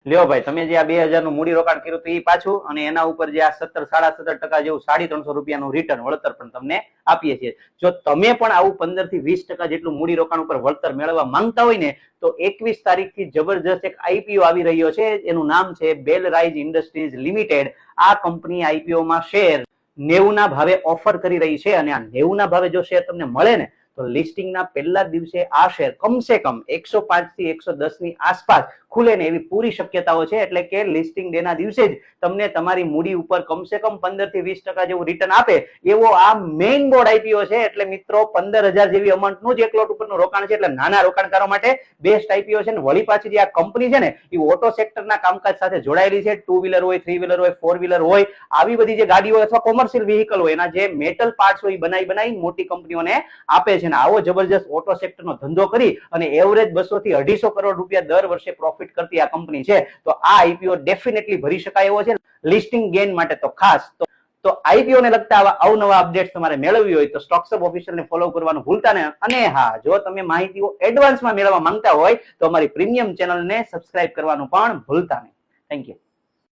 લ્યો ભાઈ, તમે જે આ 2000 નું મૂડી રોકાણ કર્યું હતું એ પાછું, અને એના ઉપર જે આ 17-17.5% જેવું 350 રૂપિયાનું રિટર્ન વળતર પણ તમને આપીએ છીએ. જો તમે પણ આવું 15 થી 20% જેટલું મૂડી રોકાણ ઉપર વળતર મેળવવા માંગતા હોય ને, તો 21 તારીખથી જબરજસ્ત એક આઈપીઓ આવી રહ્યો છે. એનું નામ છે બેલરાઇઝ ઇન્ડસ્ટ્રીઝ લિમિટેડ. આ કંપની આઈપીઓ માં શેર 90 ના ભાવે ઓફર કરી રહી છે, અને આ 90 ના ભાવે જો શેર તમને મળે ને, તો લિસ્ટિંગના પહેલા દિવસે આ શેર કમસે કમ 105 થી 110 ની આસપાસ ખુલે ને એવી પૂરી શક્યતાઓ છે. એટલે કે લિસ્ટિંગ ડે ના દિવસે જ તમને તમારી મૂડી ઉપર કમસે કમ 15 થી 20% જેવું રિટર્ન આપે એવો આ મેઇન બોર્ડ આઈપીઓ છે. એટલે મિત્રો 15,000 જેવી અમાઉન્ટનું જ એક લોટ ઉપરનું રોકાણ છે. એટલે નાના રોકાણકારો માટે બેસ્ટ આઈપીઓ છે. ને વળી પાછી જે આ કંપની છે ને, એ ઓટો સેક્ટરના કામકાજ સાથે જોડાયેલી છે. 2 વ્હીલર હોય, 3 વ્હીલર હોય, 4 વ્હીલર હોય, આવી બધી જે ગાડીઓ અથવા કોમર્શિયલ વ્હીકલ હોય એના જે મેટલ પાર્ટ્સ હોય બનાવી મોટી કંપનીઓને આપે છે. આવો જબરજસ્ત ઓટો સેક્ટરનો ધંધો કરી અને એવરેજ 200 થી 250 કરોડ રૂપિયા દર વર્ષે પ્રોફિટ કરતી આ કંપની છે. તો આ આઈપીઓ ડેફિનેટલી ભરી શકાય એવો છે. લિસ્ટિંગ ગેઇન માટે તો ખાસ તો આઈપીઓ ને લગતા આવા અવનવા અપડેટ્સ તમારે મેળવવી હોય તો સ્ટોક્સઅપ ઓફિશિયલને ફોલો કરવાનું ભૂલતા નહીં. અને હા, જો તમે માહિતીઓ એડવાન્સમાં મેળવવા માંગતા હોય તો અમારી પ્રીમિયમ ચેનલને સબસ્ક્રાઇબ કરવાનું પણ ભૂલતા નહીં. Thank you.